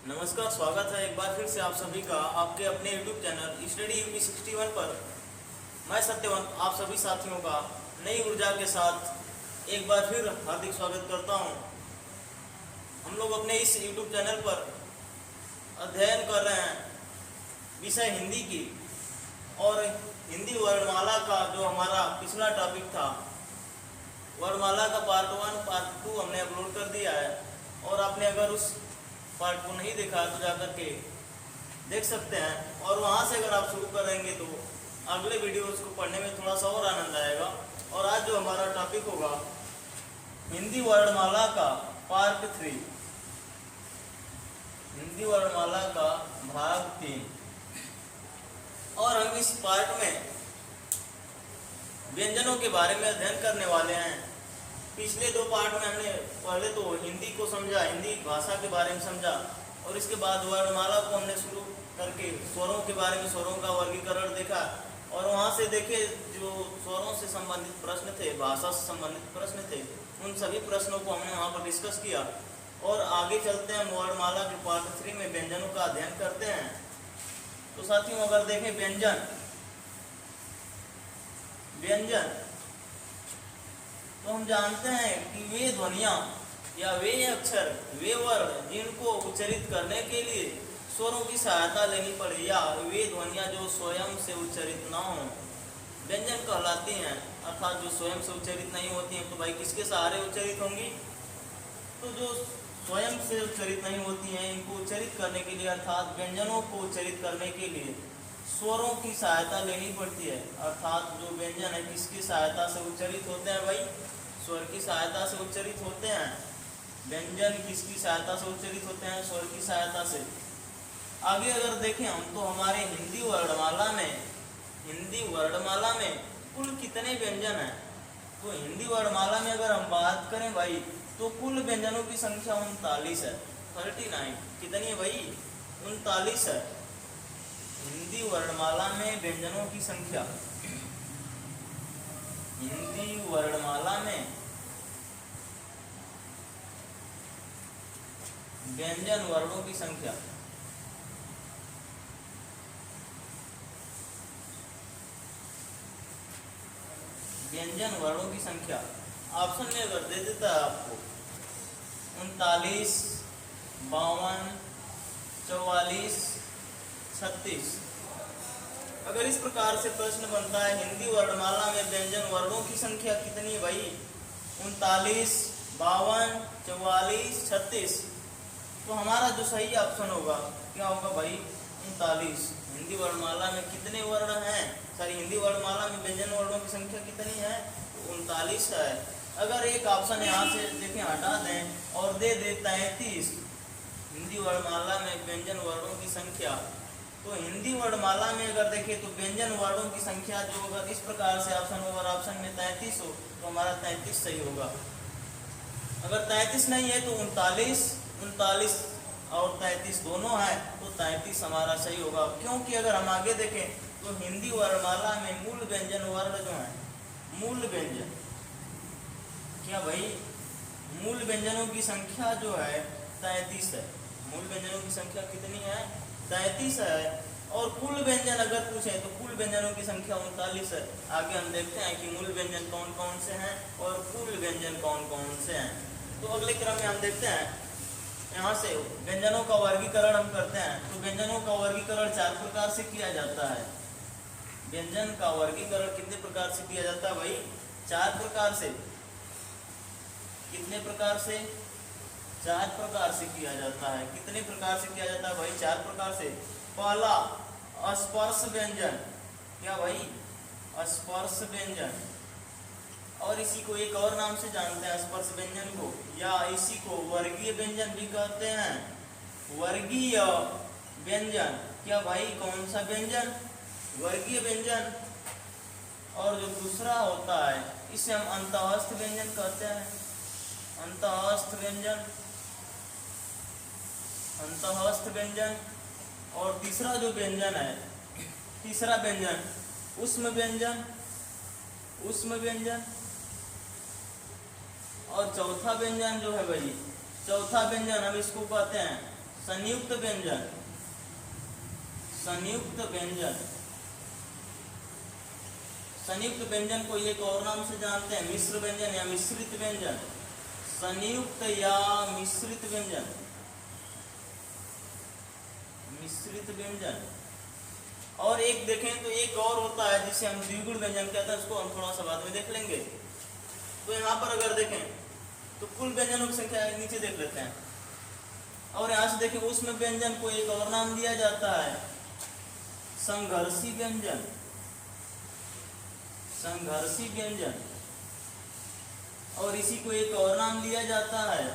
नमस्कार, स्वागत है एक बार फिर से आप सभी का आपके अपने YouTube चैनल स्टडी यूपी 61 पर। मैं सत्यवंत आप सभी साथियों का नई ऊर्जा के साथ एक बार फिर हार्दिक स्वागत करता हूं। हम लोग अपने इस YouTube चैनल पर अध्ययन कर रहे हैं विषय हिंदी की, और हिंदी वर्णमाला का जो हमारा पिछला टॉपिक था, वर्णमाला का पार्ट 1 पार्ट 2 हमने अपलोड कर दिया है। और आपने अगर उस पार्ट को नहीं देखा तो जाकर के देख सकते हैं, और वहाँ से अगर आप शुरू करेंगे तो अगले वीडियोस को पढ़ने में थोड़ा सा और आनंद आएगा। और आज जो हमारा टॉपिक होगा हिंदी वर्णमाला का पार्ट 3, हिंदी वर्णमाला का भाग 3। और हम इस पार्ट में व्यंजनों के बारे में अध्ययन करने वाले हैं। पिछले 2 पार्ट में हमने पहले तो हिंदी को समझा, हिंदी भाषा के बारे में समझा, और इसके बाद वर्णमाला को हमने शुरू करके स्वरों के बारे में, स्वरों का वर्गीकरण देखा। और वहाँ से देखे जो स्वरों से संबंधित प्रश्न थे, भाषा से संबंधित प्रश्न थे, उन सभी प्रश्नों को हमने वहाँ पर डिस्कस किया। और आगे चलते हैं वर्णमाला के पार्ट 3 में व्यंजनों का अध्ययन करते हैं। तो साथियों, अगर देखें व्यंजन तो हम जानते हैं कि वे ध्वनियाँ या वे अक्षर, वे वर्ण जिनको उच्चारित करने के लिए स्वरों की सहायता लेनी पड़े, या वे ध्वनियाँ जो स्वयं से उच्चारित ना हो, व्यंजन कहलाती हैं। अर्थात जो स्वयं से उच्चारित नहीं होती हैं, तो भाई किसके सहारे उच्चारित होंगी? तो जो स्वयं से उच्चारित नहीं होती हैं, इनको उच्चारित करने के लिए, अर्थात व्यंजनों को उच्चारित करने के लिए स्वरों की सहायता लेनी पड़ती है। अर्थात जो व्यंजन है किसकी सहायता से उच्चारित होते हैं? भाई स्वर की सहायता से उच्चारित होते हैं। व्यंजन किसकी सहायता से उच्चारित होते हैं? स्वर की सहायता से। आगे अगर देखें हम, तो हमारे हिंदी वर्णमाला में कुल कितने व्यंजन हैं? तो हिंदी वर्णमाला में अगर हम बात करें भाई, तो कुल व्यंजनों की संख्या 39 है। 39 कितनी है भाई? 39 है। हिंदी वर्णमाला में व्यंजनों की संख्या, हिंदी वर्णमाला में व्यंजन वर्णों की संख्या, व्यंजन वर्णों की संख्या ऑप्शन में अगर दे देता है आपको 39, 52, 44, 36। अगर इस प्रकार से प्रश्न बनता है हिंदी वर्णमाला में व्यंजन वर्णों की संख्या कितनी है भाई? 39, 52, 44, 36। तो हमारा जो सही ऑप्शन होगा क्या होगा भाई? 39। हिंदी वर्णमाला में कितने वर्ण हैं? हिंदी वर्णमाला में व्यंजन वर्णों की संख्या कितनी है? तो 39 है। अगर एक ऑप्शन यहाँ से देखें हटा दें और दे दे 33, हिंदी वर्णमाला में व्यंजन वर्णों की संख्या, तो हिंदी वर्णमाला में अगर देखें तो व्यंजन वर्णों की संख्या जो अगर इस प्रकार से ऑप्शन हो और ऑप्शन में 33 हो, तो हमारा 33 सही होगा। अगर 33 नहीं है तो 39 और 33 दोनों है, तो 33 हमारा सही होगा। क्योंकि अगर हम आगे देखें तो हिंदी वर्णमाला में मूल व्यंजन वर्ण जो है, मूल व्यंजन क्या भाई? मूल व्यंजनों की संख्या जो है 33 है। मूल व्यंजनों की संख्या कितनी है? 33 है। और कुल व्यंजन अगर पूछे तो कुल व्यंजनों की संख्या 39 है। आगे हम देखते हैं कि मूल व्यंजन कौन कौन से हैं और कुल व्यंजन कौन कौन से हैं। तो अगले क्रम में हम देखते हैं, यहाँ से व्यंजनों का वर्गीकरण हम करते हैं। तो व्यंजनों का वर्गीकरण 4 प्रकार से किया जाता है। व्यंजन का वर्गीकरण कितने प्रकार से किया जाता है भाई? 4 प्रकार से। कितने प्रकार से? 4 प्रकार से किया जाता है। कितने प्रकार से किया जाता है भाई? 4 प्रकार से। पहला स्पर्श व्यंजन, क्या भाई? स्पर्श व्यंजन, और इसी को एक और नाम से जानते हैं स्पर्श व्यंजन को, या इसी को वर्गीय व्यंजन भी कहते हैं। वर्गीय व्यंजन, क्या भाई? कौन सा व्यंजन? वर्गीय व्यंजन। और जो दूसरा होता है इसे हम अंतःस्थ व्यंजन कहते हैं। अंतःस्थ व्यंजन, अंतःस्थ व्यंजन। और तीसरा जो व्यंजन है, तीसरा व्यंजन ऊष्म व्यंजन, ऊष्म व्यंजन। और चौथा व्यंजन जो है भाई, चौथा व्यंजन हम इसको कहते हैं संयुक्त व्यंजन, संयुक्त व्यंजन, संयुक्त व्यंजन को एक और नाम से जानते हैं मिश्र व्यंजन या मिश्रित व्यंजन, संयुक्त या मिश्रित व्यंजन, मिश्रित व्यंजन। और एक देखें तो एक और होता है जिसे हम द्विगुण व्यंजन कहते हैं, उसको हम थोड़ा सा बाद में देख लेंगे। तो यहाँ पर अगर देखें तो कुल व्यंजनों की संख्या नीचे देख लेते हैं, और यहाँ से देखें उसमें व्यंजन को एक और नाम दिया जाता है संघर्षी व्यंजन, संघर्षी व्यंजन, और इसी को एक और नाम दिया जाता है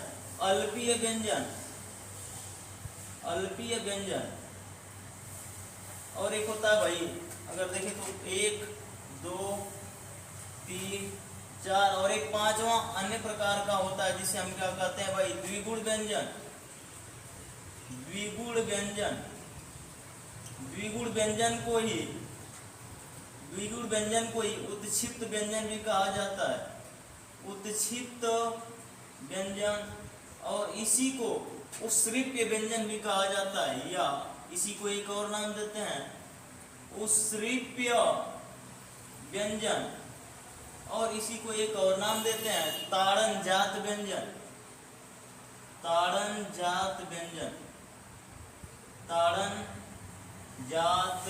अल्पीय व्यंजन, अल्पीय व्यंजन। और एक होता है भाई अगर देखें तो 1 2 3 4 और एक पांचवा अन्य प्रकार का होता है जिसे हम क्या कहते हैं भाई द्विगुण व्यंजन, द्विगुण व्यंजन। द्विगुण व्यंजन को ही, द्विगुण व्यंजन को ही उत्क्षिप्त व्यंजन भी कहा जाता है, उत्क्षिप्त व्यंजन। और इसी को उस्रीप्य व्यंजन भी कहा जाता है, या इसी को एक और नाम देते हैं उस्रीप्य व्यंजन, और इसी को एक और नाम देते हैं ताड़न जात व्यंजन, ताड़न जात व्यंजन, ताड़न जात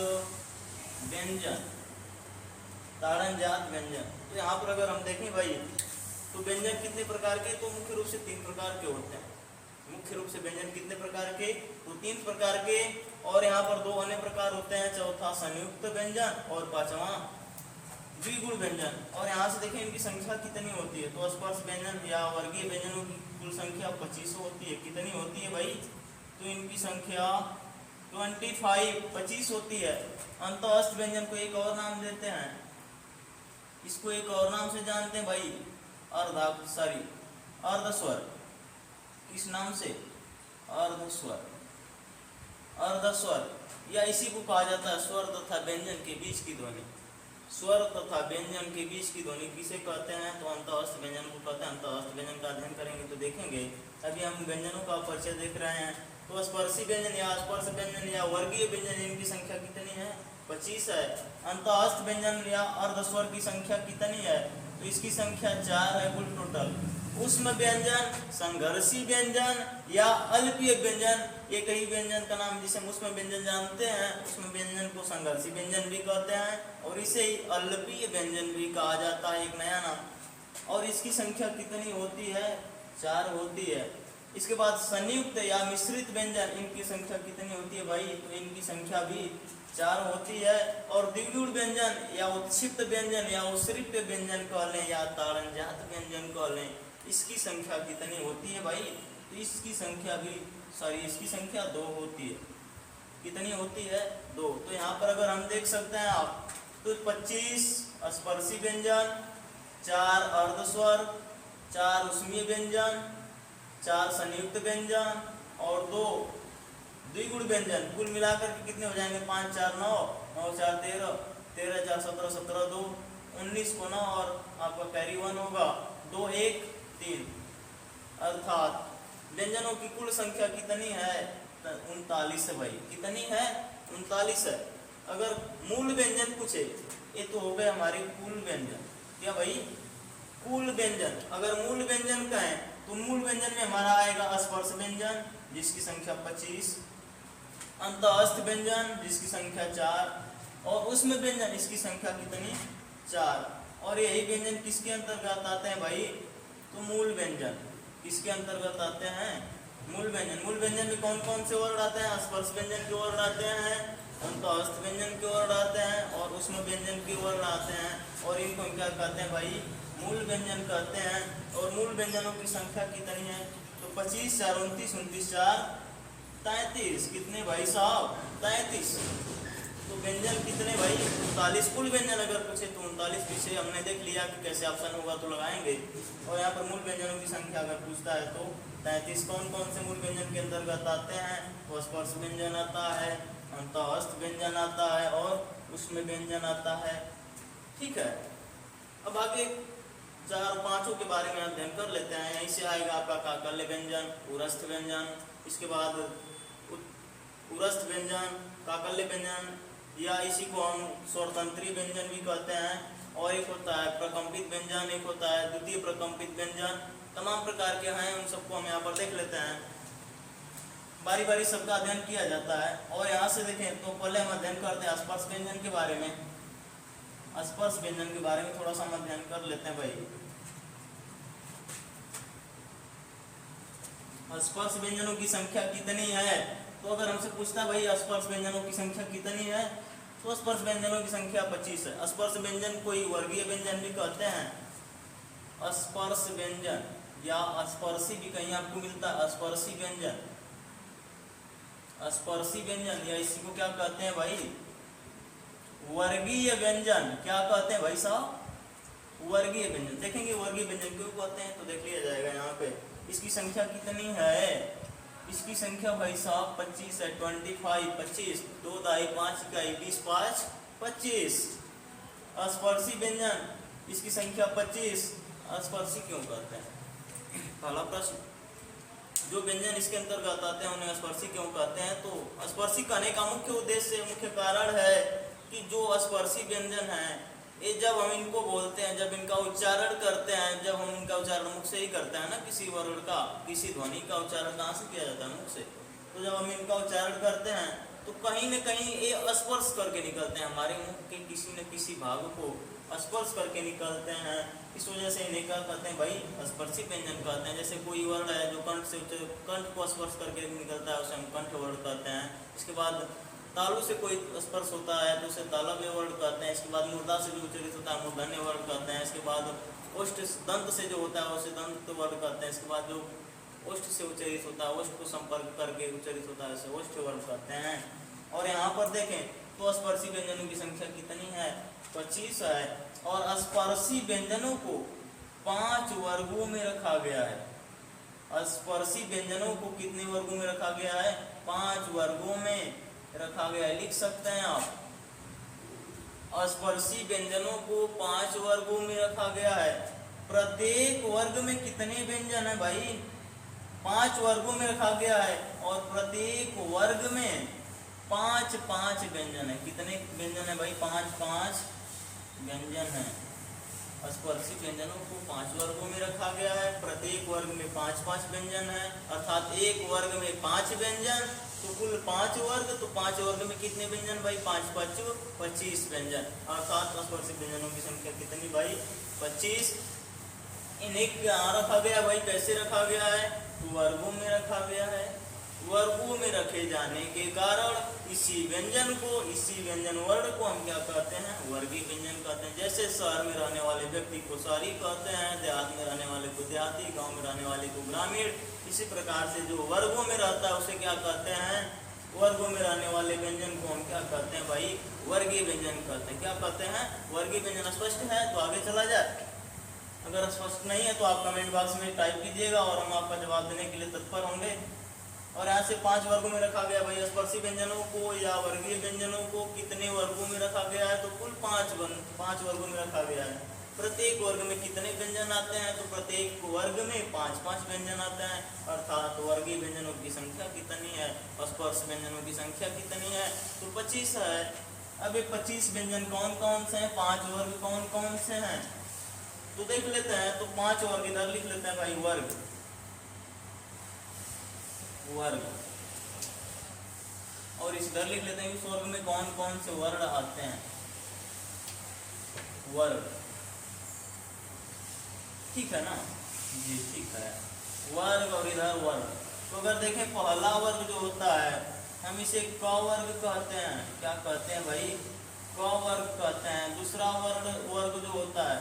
व्यंजन, ताड़न जात व्यंजन। तो यहाँ पर अगर हम देखें भाई तो व्यंजन कितने प्रकार के, तो मुख्य रूप से 3 प्रकार के होते हैं। मुख्य रूप से व्यंजन कितने प्रकार के, तो 3 प्रकार के, और यहाँ पर 2 अन्य प्रकार होते हैं, चौथा संयुक्त व्यंजन और पांचवा द्विगुण व्यंजन। और यहाँ से देखें इनकी संख्या कितनी होती है, तो स्पर्श व्यंजन या वर्गीय व्यंजनों की कुल संख्या 25 होती है। कितनी होती है भाई, तो इनकी संख्या 25 होती है। अंतःस्थ व्यंजन को एक और नाम देते हैं, इसको एक और नाम से जानते हैं भाई अर्धस्वर। किस नाम से, अर्धस्वर, अर्धस्वर, या इसी को कहा जाता है स्वर तथा व्यंजन के बीच की ध्वनि। स्वर तथा व्यंजन के बीच की ध्वनि किसे कहते हैं, तो अंतःस्थ व्यंजन को कहते हैं। अंतःस्थ व्यंजन का अध्ययन करेंगे तो देखेंगे। अभी हम व्यंजनों का परिचय देख रहे हैं। तो स्पर्शी व्यंजन या स्पर्श व्यंजन या वर्गीय व्यंजन इनकी संख्या कितनी है, 25 है। अंतःस्थ व्यंजन या अर्धस्वर की संख्या कितनी है, तो इसकी संख्या 4 है कुल टोटल। उष्म व्यंजन, संघर्षी व्यंजन या अल्पीय व्यंजन, एक ही व्यंजन का नाम जिसे हम उष्म व्यंजन जानते हैं, उष्म व्यंजन को संघर्षी व्यंजन भी कहते हैं, और इसे ही अल्पीय व्यंजन भी कहा जाता है, एक नया नाम। और इसकी संख्या कितनी होती है, 4 होती है। इसके बाद संयुक्त या मिश्रित व्यंजन, इनकी संख्या कितनी होती है भाई, तो इनकी संख्या भी 4 होती है। और द्विगुण व्यंजन या उत्क्षिप्त व्यंजन या उस्रीप्य व्यंजन कह लें या ताड़नजात व्यंजन कह लें, इसकी संख्या कितनी होती है भाई, तो इसकी संख्या भी इसकी संख्या 2 होती है। कितनी होती है, 2। तो यहाँ पर अगर हम देख सकते हैं आप, तो 25 स्पर्शी व्यंजन, 4 अर्धस्वर, 4 उष्मीय व्यंजन, 4 संयुक्त व्यंजन और 2 द्विगुण व्यंजन, कुल मिलाकर के कितने हो जाएंगे, 5 4 9, 9 4 13, 13 4 17, 17 2 19 को 9 और आपका कैरी 1 होगा, 2 1 3। अर्थात व्यंजनों की कुल संख्या कितनी है, 39 है भाई। कितनी है, 39 है। अगर मूल व्यंजन पूछे, ये तो हो गए हमारे कुल व्यंजन। क्या भाई, कुल व्यंजन। अगर मूल व्यंजन कहें तो मूल व्यंजन में हमारा आएगा स्पर्श व्यंजन जिसकी संख्या 25, अंतःस्थ व्यंजन जिसकी संख्या 4, और उष्म व्यंजन इसकी संख्या कितनी, 4। और यही व्यंजन किसके अंतर्गत आते हैं भाई, तो मूल व्यंजन। किसके अंतर्गत आते हैं, मूल व्यंजन। मूल व्यंजन में कौन कौन से वर्ड आते हैं, स्पर्श व्यंजन के वर्ड आते हैं, अंतःस्थ व्यंजन के वर्ड आते हैं और उष्म व्यंजन के वर्ड आते हैं। और इनको क्या कहते हैं भाई, मूल व्यंजन कहते हैं। और मूल व्यंजनों की संख्या कितनी है, तो 25 4 29 29 4 33। कितने भाई साहब, 33। तो व्यंजन कितने भाई, 39 कुल व्यंजन अगर पूछे तो 39 विषय हमने देख लिया कि कैसे ऑप्शन होगा तो लगाएंगे। और यहाँ पर मूल व्यंजनों की संख्या अगर पूछता है तो 33। कौन कौन से मूल व्यंजन के अंतर्गत आते हैं, तो स्पर्श व्यंजन आता है, अंतःस्थ व्यंजन आता है और उष्म व्यंजन आता है। ठीक है, अब आगे 4-5 के बारे में अध्ययन कर लेते हैं। यहीं से आएगा आपका काकल्य व्यंजन, उरस्थ व्यंजन, इसके बाद उरस्थ व्यंजन, काकल्य व्यंजन, या इसी को हम स्वरतंत्री व्यंजन भी कहते हैं। और एक होता है प्रकंपित व्यंजन, एक होता है द्वितीय प्रकंपित व्यंजन। तमाम प्रकार के हैं, उन सबको हम यहाँ पर देख लेते हैं। बारी बारी सबका अध्ययन किया जाता है। और यहाँ से देखें तो पहले हम अध्ययन करते हैं स्पर्श व्यंजन के बारे में। स्पर्श व्यंजन के बारे में थोड़ा सा हम अध्ययन कर लेते हैं भाई। स्पर्श व्यंजनों की संख्या कितनी है? तो अगर हमसे पूछता है भाई स्पर्श व्यंजनों की संख्या कितनी है, तो स्पर्श व्यंजनों की संख्या 25 है। स्पर्श व्यंजन कोई वर्गीय व्यंजन भी कहते हैं। स्पर्श व्यंजन या स्पर्शी भी कहीं आपको मिलता है, स्पर्शी व्यंजन, स्पर्शी व्यंजन, या इसी को क्या कहते हैं भाई? वर्गीय व्यंजन। क्या कहते हैं भाई साहब? वर्गीय व्यंजन। देखेंगे वर्गीय व्यंजन क्यों कहते हैं, तो देख लिया जाएगा यहाँ पे। इसकी संख्या कितनी है? इसकी संख्या भाई साहब 25 है। 25, 25, 2 दाई 5 इकाई 20, 5 25। स्पर्शी व्यंजन, इसकी संख्या 25। स्पर्शी क्यों कहते हैं? पहला प्रश्न। जो व्यंजन इसके अंतर्गत आते हैं उन्हें स्पर्शी क्यों कहते हैं? तो स्पर्शी कहने का मुख्य उद्देश्य, मुख्य कारण है कि जो स्पर्शी व्यंजन है ये जब हम इनको बोलते हैं, जब इनका उच्चारण करते हैं, जब हम इनका उच्चारण मुख से ही करते हैं ना, किसी वर्ण का, किसी ध्वनि का उच्चारण कहाँ से किया जाता है? मुख से। तो जब हम इनका उच्चारण करते हैं तो कहीं न कहीं ये स्पर्श करके निकलते हैं, हमारे मुख के किसी न किसी भाग को स्पर्श करके निकलते हैं। इस वजह से इन्हें क्या कहते हैं भाई? स्पर्शी व्यंजन कहते हैं। जैसे कोई वर्ण है जो कंठ से कंठ को स्पर्श करके निकलता है उसे हम कंठ वर्ण कहते हैं। इसके बाद तालु से कोई स्पर्श होता है तो उसे तालव्य वर्ण कहते हैं। इसके बाद मूर्धा से जो उच्चरित होता है मूर्धन्य वर्ण कहते हैं। इसके बाद ओष्ठ दंत से जो होता है उसे दंत वर्ण कहते हैं। इसके बाद जो ओष्ठ से उच्चरित होता है, ओष्ठ को संपर्क करके उच्चरित होता है, उसे ओष्ठ वर्ण कहते हैं। और यहाँ पर देखें तो स्पर्शी व्यंजनों की संख्या कितनी है? 25 है। और स्पर्शी व्यंजनों को 5 वर्गों में रखा गया है। स्पर्शी व्यंजनों को कितने वर्गों में रखा गया है? 5 वर्गों में रखा गया है। लिख सकते हैं आप, स्पर्शी व्यंजनों को 5 वर्गों में रखा गया है। प्रत्येक वर्ग में कितने व्यंजन है भाई? 5 वर्गों में रखा गया है। और प्रत्येक वर्ग में 5-5 व्यंजन है। कितने व्यंजन है भाई? 5-5 व्यंजन है। स्पर्शी व्यंजनों को 5 वर्गों में रखा गया है। प्रत्येक वर्ग में 5-5 व्यंजन है, अर्थात एक वर्ग में 5 व्यंजन, तो कुल 5 वर्ग। तो 5 वर्ग में कितने व्यंजन भाई? 5-5 25 व्यंजन। अर्थात स्पर्शी व्यंजनों की संख्या कितनी भाई? 25। इन्हें क्या रखा गया भाई? कैसे रखा गया है? वर्गों में रखा गया है। वर्गों में रखे जाने के कारण इसी व्यंजन को, इसी व्यंजन वर्ण को हम क्या कहते हैं? वर्गीय व्यंजन कहते हैं। जैसे शहर में रहने वाले व्यक्ति को शहरी कहते हैं, देहात में रहने वाले को देहाती, गांव में रहने वाले को ग्रामीण। इसी प्रकार से जो वर्गों में रहता है उसे क्या कहते हैं? वर्गों में रहने वाले व्यंजन को हम क्या कहते हैं भाई? वर्गीय व्यंजन कहते हैं। क्या कहते हैं? वर्गीय व्यंजन। स्पष्ट है तो आगे चला जाए। अगर स्पष्ट नहीं है तो आप कमेंट बॉक्स में टाइप कीजिएगा और हम आपका जवाब देने के लिए तत्पर होंगे। और यहाँ से 5 वर्गों में रखा गया भाई स्पर्शी व्यंजनों को या वर्गीय व्यंजनों को। कितने वर्गों में रखा गया है? तो कुल 5 वर्गों में रखा गया है। प्रत्येक वर्ग में कितने व्यंजन आते हैं? तो प्रत्येक वर्ग में 5-5 व्यंजन आते हैं। अर्थात वर्गीय व्यंजनों की संख्या कितनी है? स्पर्श व्यंजनों की संख्या कितनी है? तो 25 है। अब ये 25 व्यंजन कौन कौन से हैं? 5 वर्ग कौन कौन से हैं तो देख लेते हैं। तो 5 वर्ग इधर लिख लेते हैं भाई, वर्ग वर्ग, और इस इधर लिख लेते हैं इस वर्ग में कौन कौन से वर्ण आते हैं? वर्ग। ठीक है ना जी? ठीक है, वर्ग और इधर वर्ग। तो अगर देखें पहला वर्ग जो होता है हम इसे क वर्ग कहते हैं। क्या कहते हैं भाई? क वर्ग कहते हैं। दूसरा वर्ग जो होता है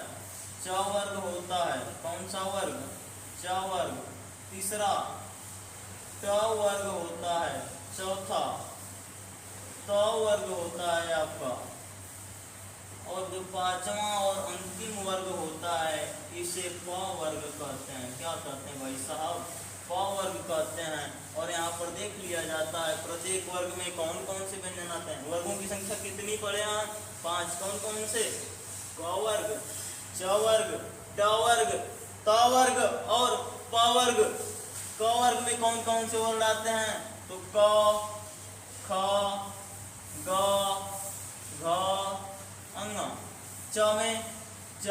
च वर्ग होता है। कौन सा वर्ग? च वर्ग। तीसरा ट वर्ग होता है। चौथा त वर्ग होता है आपका। और जो 5वां और अंतिम वर्ग होता है इसे प वर्ग कहते हैं। क्या कहते हैं भाई साहब? प वर्ग कहते हैं। और यहाँ पर देख लिया जाता है प्रत्येक वर्ग में कौन कौन से व्यंजन आते हैं। वर्गों की संख्या कितनी पड़े? 5। कौन कौन से? क वर्ग, च वर्ग, ट वर्ग, त वर्ग और प वर्ग। क वर्ग में कौन कौन से वर्ण आते हैं? तो क, ख, ग, घ, अंग। च में च,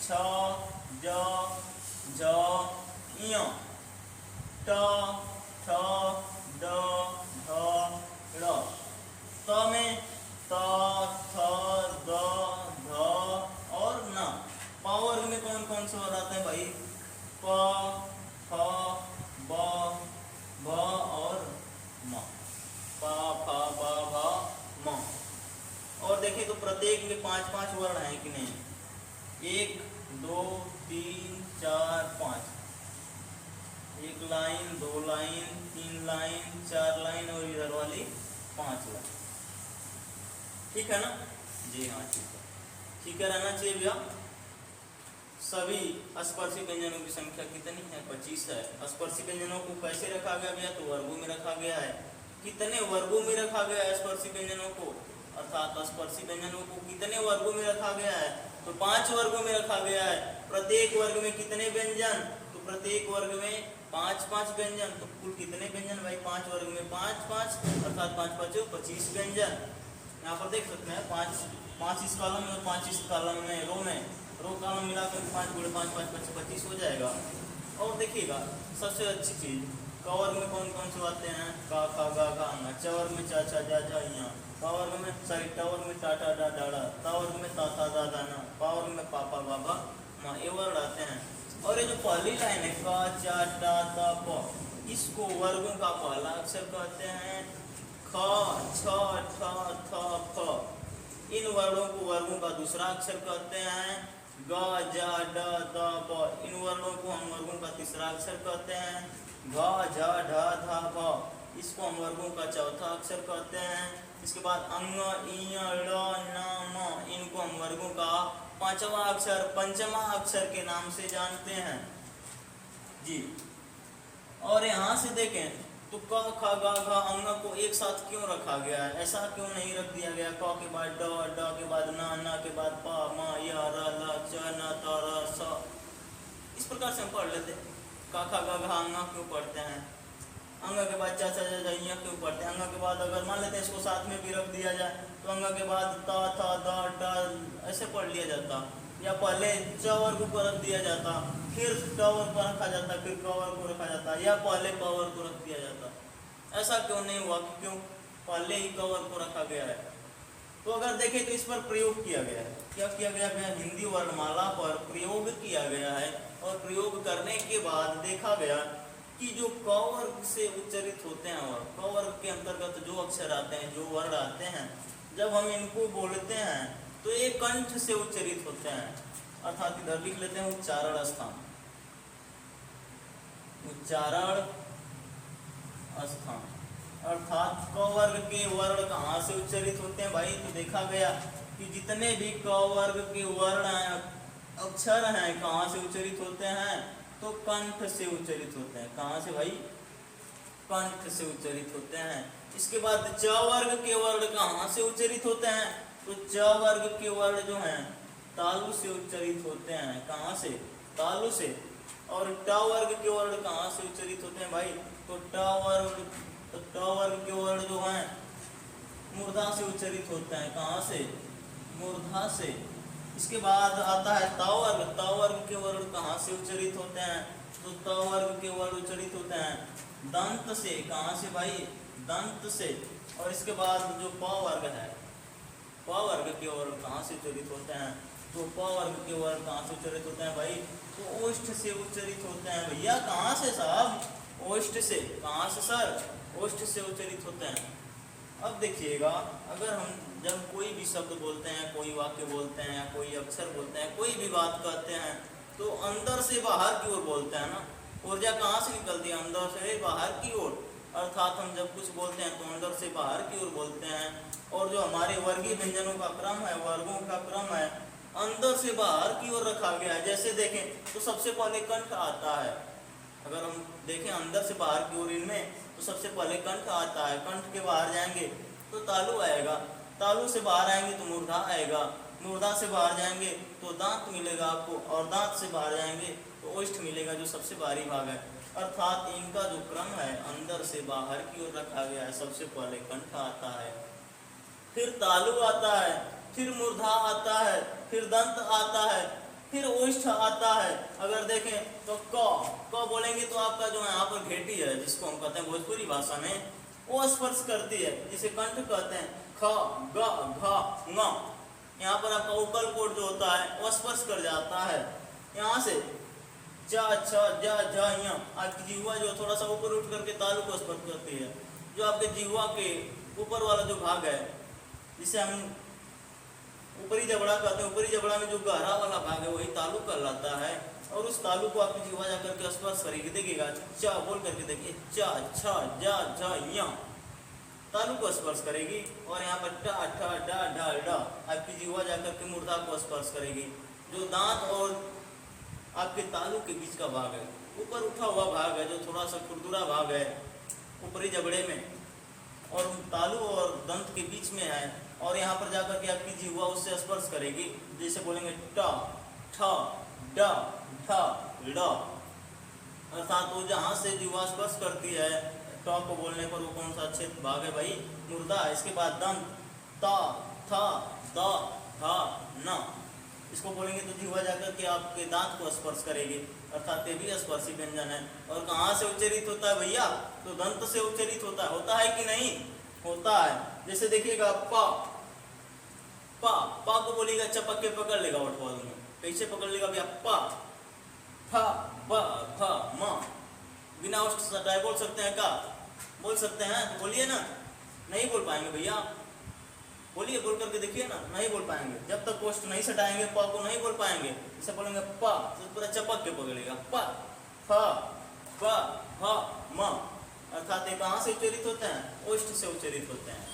छ, ज, झ, ञ। ट, ठ, ड, ढ, ड़। त में त, थ, द, ध और न। प वर्ग में कौन कौन से वर्ग आते हैं भाई? प, फ, ब, भ और म। प, फ, ब, भ, म। और देखिए तो प्रत्येक में 5-5 वर्ण हैं कि नहीं? 1, 2, 3, 4, 5। 1 लाइन, 2 लाइन, 3 लाइन, 4 लाइन और इधर वाली 5 लाइन। ठीक है ना जी? हाँ ठीक है। ठीक है, रहना चाहिए भैया। सभी स्पर्शी व्यंजनों की संख्या कितनी है? 25 है। स्पर्शी व्यंजनों को कैसे रखा गया भैया? तो वर्गों में रखा गया है। कितने वर्गों में रखा गया है स्पर्शी व्यंजनों को? अर्थात स्पर्शी व्यंजनों को कितने वर्गों में रखा गया है? तो 5 वर्गों में रखा गया है। प्रत्येक वर्ग में कितने व्यंजन? तो प्रत्येक वर्ग में 5-5 व्यंजन। तो कुल कितने व्यंजन भाई? 5 वर्ग में 5-5 अर्थात 5-5 25 व्यंजन। यहाँ पर देख सकते हैं 5 इस कॉलम में और 5 इस कॉलम में, रो कॉलम मिलाकर 5 गुणे 5 5 25 हो जाएगा। और देखिएगा सबसे अच्छी चीज, क वर्ग में कौन कौन से आते हैं? का, खा, गा, घा, अंगा। च वर्ग में चा, छा, जा, झा, ञ। प वर्ग में ट वर्ग में टा, ठा, डा, डा, ड़ा। त वर्ग में ता, था, दा, दा, ना। प वर्ग में पा, पा, बा, बा, म। ये वर्ग आते हैं। और ये जो पहली लाइन है का, चा, टा, ता, प, इसको वर्गों का पहला अक्षर कहते हैं। ख, छ, ठ, थ, फ। इन वर्णों को वर्गों का दूसरा अक्षर कहते हैं। ग, ज, ड, द, ब। इन वर्णों को हम वर्गों का तीसरा अक्षर कहते हैं। घ, झ, ढ, ध, भ। इसको हम वर्गों का चौथा अक्षर कहते हैं। इसके बाद अंग, इ, ळ, न, म। इनको हम वर्गों का पांचवा अक्षर, पंचमा अक्षर के नाम से जानते हैं जी। और यहाँ से देखें तो क, ख, ग, घ, अंग को एक साथ क्यों रखा गया है? ऐसा क्यों नहीं रख दिया गया? क के बाद ड, ड के बाद न के बाद प, म, य, र, ल, च, न, त, र, स। इस प्रकार से हम पढ़ लेते। क, ख, ग, घ, अंग क्यों पढ़ते हैं? अंग के बाद च, छ, ज, झ, ञ क्यों पढ़ते हैं? अंग के बाद अगर मान लेते हैं इसको साथ में भी रख दिया जाए तो अंग के बाद त, थ, द, ड ऐसे पढ़ लिया जाता। या पहले च वर्ग को रख दिया जाता, फिर ट वर्ग को रखा जाता, फिर क वर्ग को रखा जाता, या पहले प वर्ग को रख दिया जाता। ऐसा क्यों नहीं हुआ? क्यों पहले ही क वर्ग को रखा गया है? तो अगर देखें तो इस पर प्रयोग किया गया है। क्या किया गया है? हिंदी वर्णमाला पर प्रयोग किया गया है। और प्रयोग करने के बाद देखा गया कि जो क वर्ग से उच्चारित होते हैं और क वर्ग के अंतर्गत जो अक्षर आते हैं, जो वर्ण आते हैं, जब हम इनको बोलते हैं तो ये कंठ से उच्चारित होते हैं। अर्थात इधर लिख लेते हैं उच्चारण स्थान। उच्चारण स्थान अर्थात क वर्ग के वर्ण कहाँ से उच्चारित होते हैं भाई? तो देखा गया कि जितने भी क वर्ग के वर्ण अक्षर हैं कहाँ से उच्चारित होते हैं? तो कंठ से उच्चारित होते हैं। कहाँ से भाई? कंठ से उच्चारित होते हैं। इसके बाद च वर्ग के वर्ण कहाँ से उच्चारित होते हैं? तो च वर्ग के वर्ण जो हैं तालु से उच्चारित होते हैं। कहाँ से? तालु से। और ट वर्ग के वर्ण कहाँ से उच्चारित होते हैं भाई? तो ट वर्ग के वर्ण जो हैं मूर्धा से उच्चारित होते हैं। कहाँ से? मूर्धा से। इसके बाद आता है त वर्ग। त वर्ग के वर्ण कहाँ से उच्चारित होते हैं? तो त वर्ग के वर्ण उच्चारित होते हैं दंत से। कहाँ से भाई? दंत से। और इसके बाद जो प वर्ग है, प वर्ग के वर्ण कहाँ से उच्चारित होते हैं? तो प वर्ग के वर्ण कहाँ से उच्चारित होते हैं भाई? तो ओष्ठ से उच्चारित होते हैं। भैया कहाँ से साहब? ओष्ठ से। कहाँ से सर? ओष्ठ से उच्चारित होते हैं। अब देखिएगा, अगर हम जब कोई भी शब्द बोलते हैं, कोई वाक्य बोलते हैं, कोई अक्षर बोलते हैं, कोई भी बात कहते हैं, तो अंदर से बाहर की ओर बोलते हैं ना। ऊर्जा कहाँ से निकलती है? अंदर से बाहर की ओर। अर्थात हम जब कुछ बोलते हैं तो अंदर से बाहर की ओर बोलते हैं। और जो हमारे वर्गीय व्यंजनों का क्रम है, वर्गों का क्रम है, अंदर से बाहर की ओर रखा गया है। जैसे देखें तो सबसे पहले कंठ आता है। अगर हम देखें अंदर से बाहर की ओर इनमें, तो सबसे पहले कंठ आता है। कंठ के बाहर जाएंगे तो तालु आएगा, तालु से बाहर आएंगे तो मूर्धा आएगा, मूर्धा से बाहर जाएंगे तो दांत मिलेगा आपको, और दांत से बाहर जाएंगे तो ओष्ठ मिलेगा, जो सबसे बाहरी भाग है। अर्थात इनका जो क्रम है अंदर से बाहर की ओर रखा गया है। सबसे पहले कंठ आता है, फिर तालु आता है, फिर मूर्धा आता है, फिर दंत आता है, फिर ओष्ठ आता है। अगर देखें तो क बोलेंगे तो आपका जो है यहाँ पर घेटी है, जिसको हम कहते हैं भोजपुरी भाषा में, वो स्पर्श करती है, जिसे कंठ कहते हैं। ख, ग, घ, ङ, यहाँ पर आपका उकल कोट जो होता है वो स्पर्श कर जाता है। यहाँ से च, छ, ज, झ, ञ, आपकी जिह्वा जो थोड़ा सा ऊपर उठ करके तालु को स्पर्श करती है। जो आपके जिह्वा के ऊपर वाला जो भाग है, जिसे हम ऊपरी जबड़ा कहते हैं, ऊपरी जबड़ा में जो गहरा वाला भाग है वही तालु कहलाता है। और उस तालु को आपकी जिह्वा जाकर के स्पर्श करेगी। देखिएगा, च बोल करके देखिए, च, छ, ज, झ, ञ, तालु को स्पर्श करेगी। और यहाँ पर ट, ठ, ड, ढ, ड, आपकी जिह्वा जाकर के मूर्धा को स्पर्श करेगी। जो दांत और आपके तालु के बीच का भाग है, ऊपर उठा हुआ भाग है, जो थोड़ा सा खुरदुरा भाग है ऊपरी जबड़े में, और तालु और दंत के बीच में है। और यहाँ पर जाकर के आपकी जिह्वा उससे स्पर्श करेगी। जैसे बोलेंगे ट, ठ, ड, ठ, ड, अर्थात वो जहाँ से जिह्वा स्पर्श करती है ट को बोलने पर, वो कौन सा क्षेत्र भाग है भाई? मूर्धा। इसके बाद दंत, त, थ, द, ध, न, इसको बोलेंगे तो जिह्वा जाकर के आपके दांत को स्पर्श करेगी, अर्थात ये भी स्पर्शी व्यंजन है। और कहाँ से उच्चरित होता है भैया? तो दंत से उच्चरित होता है कि नहीं? होता है। जैसे देखिएगा प, प को बोलेगा चपक के पकड़ लेगा ओठवाल में। कैसे पकड़ लेगा भैया? प, फ, ब, फ, म, बिना ओष्ठ सटाए बोल सकते हैं क्या? बोल सकते हैं, तो बोलिए ना। नहीं बोल पाएंगे भैया, बोलिए, बोल करके देखिए ना। नहीं बोल पाएंगे, जब तक ओष्ठ नहीं सटाएंगे प को नहीं बोल पाएंगे। जैसे बोलेंगे प तो पूरा चपक के पकड़ेगा, प, फ, ब, फ, म, अर्थात ये कहाँ से उच्चरित होते हैं? ओष्ठ से उच्चरित होते हैं।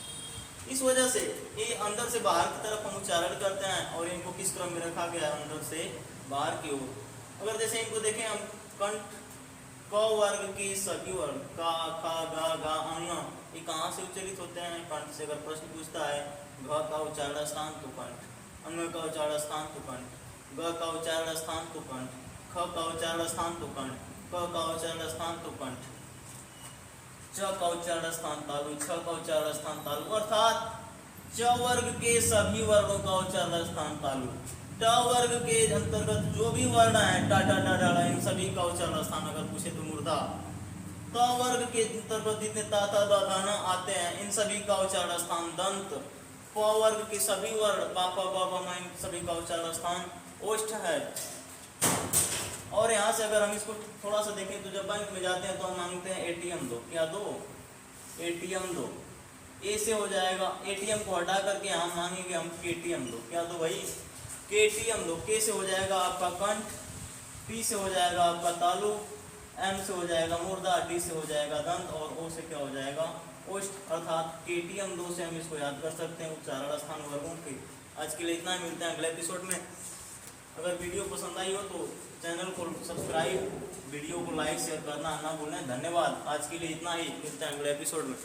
इस वजह से ये अंदर से बाहर की तरफ हम उच्चारण करते हैं। और इनको किस क्रम में रखा गया है? अंदर से बाहर की ओर। अगर जैसे इनको देखें हम, कंठ क वर्ग के सभी वर्ग का, ख, ग, घ, ङ, ये कहाँ से उच्चरित होते हैं? कंठ से। अगर प्रश्न पूछता है घ का उच्चारण स्थान तो कंठ, अंग का उच्चारण स्थान तो कंठ, ग का उच्चारण स्थान तो कंठ, ख का उच्चारण स्थान तो कंठ, क का उच्चारण स्थान तो कंठ, च का उच्चारण स्थान तालु, छ का उच्चारण स्थान तालु, अर्थात च वर्ग के सभी वर्णों का उच्चारण स्थान तालु। ट वर्ग के अंतर्गत जो भी वर्ण है, टा, टा, डा, डा, इन सभी का उच्चारण स्थान अगर पूछे तो मूर्धा। त वर्ग के अंतर्गत जितने ता, थ, द, ध, न आते हैं, इन सभी का उच्चारण स्थान दंत। प वर्ग के सभी वर्ण, पा, प, ब, भ, म, इन सभी का उच्चारण स्थान ओष्ठ है। और यहाँ से अगर हम इसको थोड़ा सा देखें तो जब बैंक में जाते हैं तो हम मांगते हैं एटीएम दो। क्या दो? एटीएम दो। ए से हो जाएगा, एटीएम को हटा करके हम मांगेंगे हम केटीएम दो। क्या दो भाई? केटीएम दो। के से हो जाएगा आपका कंठ, पी से हो जाएगा आपका तालु, एम से हो जाएगा मूर्धा, डी से हो जाएगा दंत, और ओ से क्या हो जाएगा? ओष्ठ। अर्थात केटीएम दो से हम इसको याद कर सकते हैं उच्चारण स्थान वर्गों के। आज के लिए इतना ही, मिलते हैं अगले एपिसोड में। अगर वीडियो पसंद आई हो तो चैनल को सब्सक्राइब, वीडियो को लाइक शेयर करना ना भूलें। धन्यवाद। आज के लिए इतना ही, मिलते हैं अगले एपिसोड में।